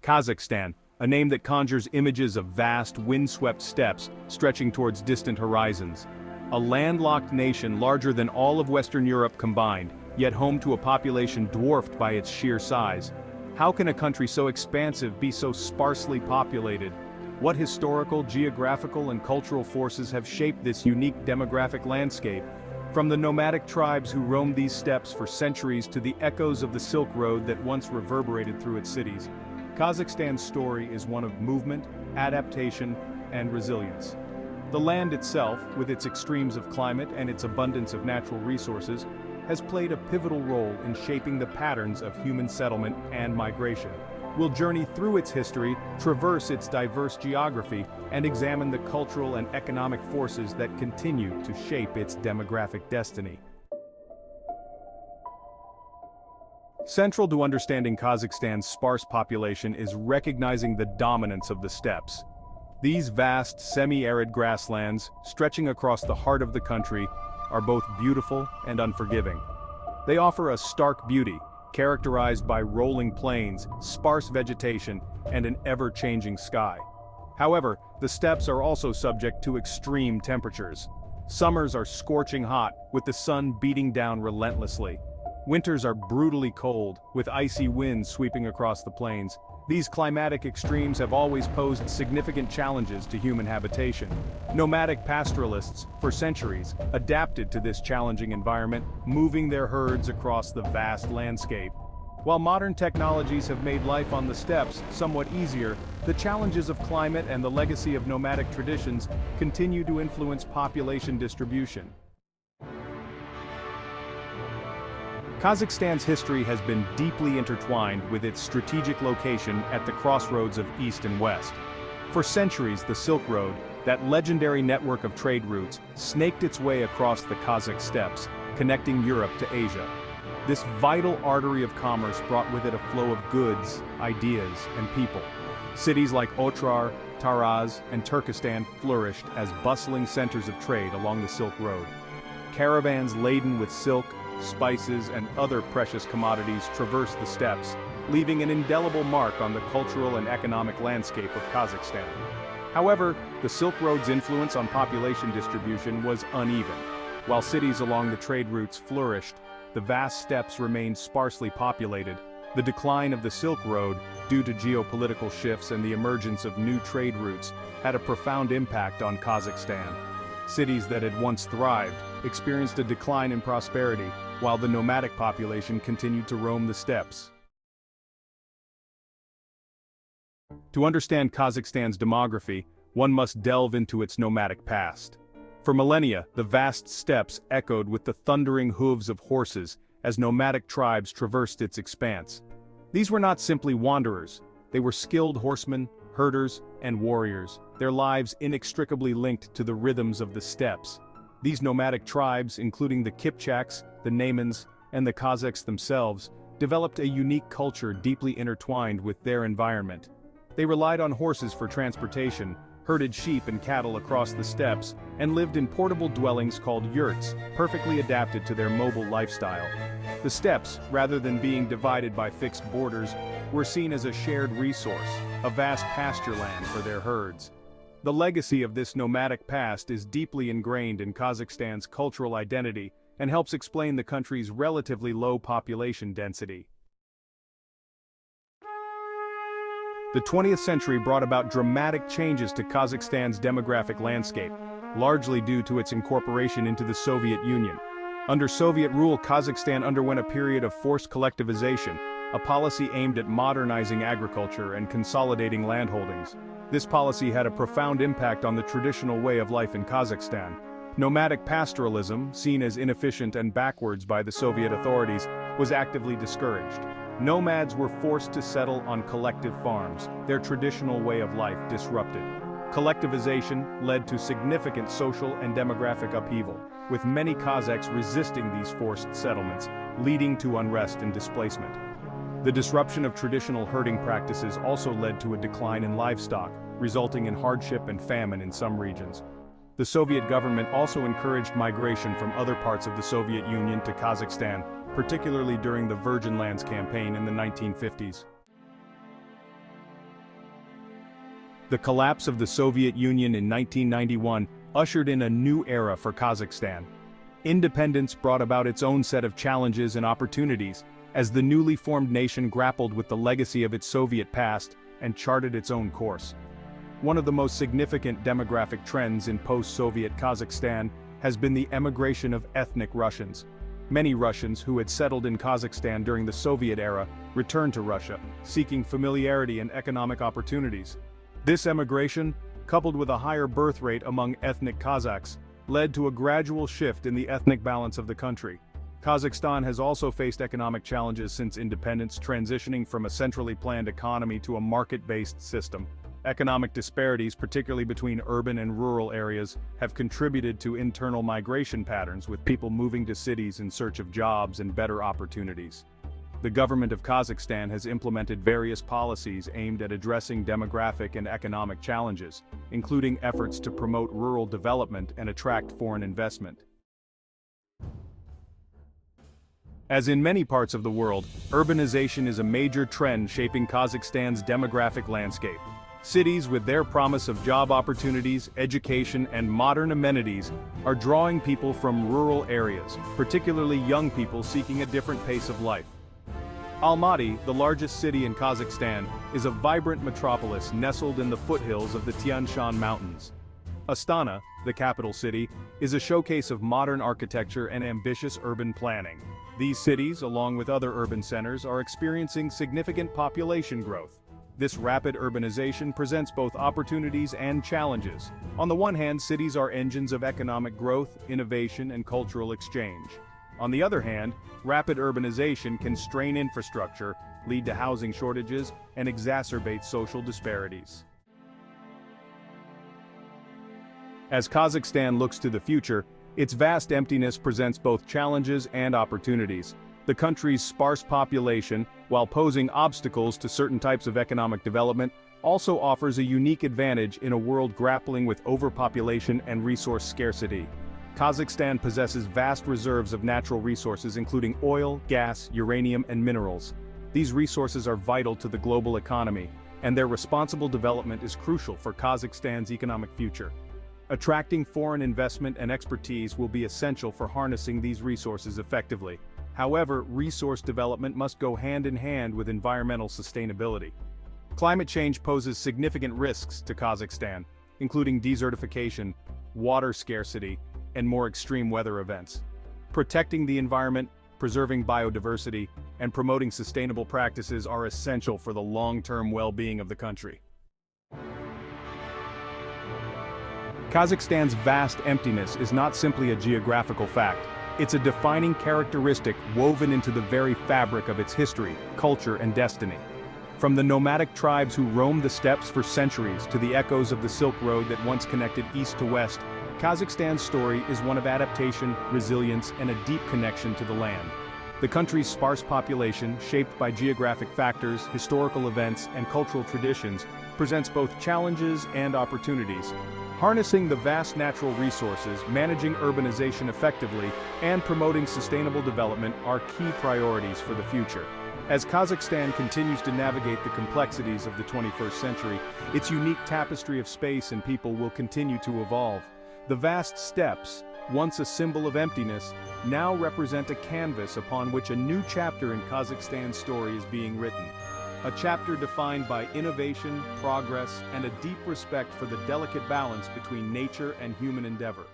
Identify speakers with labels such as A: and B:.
A: Kazakhstan, a name that conjures images of vast, windswept steppes stretching towards distant horizons. A landlocked nation larger than all of Western Europe combined, yet home to a population dwarfed by its sheer size. How can a country so expansive be so sparsely populated? What historical, geographical, and cultural forces have shaped this unique demographic landscape? From the nomadic tribes who roamed these steppes for centuries to the echoes of the Silk Road that once reverberated through its cities, Kazakhstan's story is one of movement, adaptation, and resilience. The land itself, with its extremes of climate and its abundance of natural resources, has played a pivotal role in shaping the patterns of human settlement and migration. We'll journey through its history, traverse its diverse geography, and examine the cultural and economic forces that continue to shape its demographic destiny. Central to understanding Kazakhstan's sparse population is recognizing the dominance of the steppes. These vast, semi-arid grasslands, stretching across the heart of the country, are both beautiful and unforgiving. They offer a stark beauty, characterized by rolling plains, sparse vegetation, and an ever-changing sky. However, the steppes are also subject to extreme temperatures. Summers are scorching hot, with the sun beating down relentlessly. Winters are brutally cold, with icy winds sweeping across the plains. These climatic extremes have always posed significant challenges to human habitation. Nomadic pastoralists, for centuries, adapted to this challenging environment, moving their herds across the vast landscape. While modern technologies have made life on the steppes somewhat easier, the challenges of climate and the legacy of nomadic traditions continue to influence population distribution. Kazakhstan's history has been deeply intertwined with its strategic location at the crossroads of East and West. For centuries, the Silk Road, that legendary network of trade routes, snaked its way across the Kazakh steppes, connecting Europe to Asia. This vital artery of commerce brought with it a flow of goods, ideas, and people. Cities like Otrar, Taraz, and Turkestan flourished as bustling centers of trade along the Silk Road. Caravans laden with silk, spices, and other precious commodities traverse the steppes, leaving an indelible mark on the cultural and economic landscape of Kazakhstan. However, the Silk Road's influence on population distribution was uneven. While cities along the trade routes flourished, the vast steppes remained sparsely populated. The decline of the Silk Road, due to geopolitical shifts and the emergence of new trade routes, had a profound impact on Kazakhstan. Cities that had once thrived experienced a decline in prosperity, while the nomadic population continued to roam the steppes. To understand Kazakhstan's demography, one must delve into its nomadic past. For millennia, the vast steppes echoed with the thundering hooves of horses as nomadic tribes traversed its expanse. These were not simply wanderers, they were skilled horsemen, herders, and warriors, their lives inextricably linked to the rhythms of the steppes. These nomadic tribes, including the Kipchaks, the Naimans, and the Kazakhs themselves, developed a unique culture deeply intertwined with their environment. They relied on horses for transportation, herded sheep and cattle across the steppes, and lived in portable dwellings called yurts, perfectly adapted to their mobile lifestyle. The steppes, rather than being divided by fixed borders, were seen as a shared resource, a vast pasture land for their herds. The legacy of this nomadic past is deeply ingrained in Kazakhstan's cultural identity and helps explain the country's relatively low population density. The 20th century brought about dramatic changes to Kazakhstan's demographic landscape, largely due to its incorporation into the Soviet Union. Under Soviet rule, Kazakhstan underwent a period of forced collectivization, a policy aimed at modernizing agriculture and consolidating landholdings. This policy had a profound impact on the traditional way of life in Kazakhstan. Nomadic pastoralism, seen as inefficient and backwards by the Soviet authorities, was actively discouraged. Nomads were forced to settle on collective farms, their traditional way of life disrupted. Collectivization led to significant social and demographic upheaval, with many Kazakhs resisting these forced settlements, leading to unrest and displacement. The disruption of traditional herding practices also led to a decline in livestock, resulting in hardship and famine in some regions. The Soviet government also encouraged migration from other parts of the Soviet Union to Kazakhstan, particularly during the Virgin Lands campaign in the 1950s. The collapse of the Soviet Union in 1991 ushered in a new era for Kazakhstan. Independence brought about its own set of challenges and opportunities, as the newly formed nation grappled with the legacy of its Soviet past and charted its own course. One of the most significant demographic trends in post-Soviet Kazakhstan has been the emigration of ethnic Russians. Many Russians who had settled in Kazakhstan during the Soviet era returned to Russia, seeking familiarity and economic opportunities. This emigration, coupled with a higher birth rate among ethnic Kazakhs, led to a gradual shift in the ethnic balance of the country. Kazakhstan has also faced economic challenges since independence, transitioning from a centrally planned economy to a market-based system. Economic disparities, particularly between urban and rural areas, have contributed to internal migration patterns, with people moving to cities in search of jobs and better opportunities. The government of Kazakhstan has implemented various policies aimed at addressing demographic and economic challenges, including efforts to promote rural development and attract foreign investment. As in many parts of the world, urbanization is a major trend shaping Kazakhstan's demographic landscape. Cities, with their promise of job opportunities, education, and modern amenities, are drawing people from rural areas, particularly young people seeking a different pace of life. Almaty, the largest city in Kazakhstan, is a vibrant metropolis nestled in the foothills of the Tian Shan Mountains. Astana, the capital city, is a showcase of modern architecture and ambitious urban planning. These cities, along with other urban centers, are experiencing significant population growth. This rapid urbanization presents both opportunities and challenges. On the one hand, cities are engines of economic growth, innovation, and cultural exchange. On the other hand, rapid urbanization can strain infrastructure, lead to housing shortages, and exacerbate social disparities. As Kazakhstan looks to the future, its vast emptiness presents both challenges and opportunities. The country's sparse population, while posing obstacles to certain types of economic development, also offers a unique advantage in a world grappling with overpopulation and resource scarcity. Kazakhstan possesses vast reserves of natural resources including oil, gas, uranium, and minerals. These resources are vital to the global economy, and their responsible development is crucial for Kazakhstan's economic future. Attracting foreign investment and expertise will be essential for harnessing these resources effectively. However, resource development must go hand in hand with environmental sustainability. Climate change poses significant risks to Kazakhstan, including desertification, water scarcity, and more extreme weather events. Protecting the environment, preserving biodiversity, and promoting sustainable practices are essential for the long-term well-being of the country. Kazakhstan's vast emptiness is not simply a geographical fact. It's a defining characteristic woven into the very fabric of its history, culture, and destiny. From the nomadic tribes who roamed the steppes for centuries to the echoes of the Silk Road that once connected east to west, Kazakhstan's story is one of adaptation, resilience, and a deep connection to the land. The country's sparse population, shaped by geographic factors, historical events, and cultural traditions, presents both challenges and opportunities. Harnessing the vast natural resources, managing urbanization effectively, and promoting sustainable development are key priorities for the future. As Kazakhstan continues to navigate the complexities of the 21st century, its unique tapestry of space and people will continue to evolve. The vast steppes, once a symbol of emptiness, now represent a canvas upon which a new chapter in Kazakhstan's story is being written. A chapter defined by innovation, progress, and a deep respect for the delicate balance between nature and human endeavor.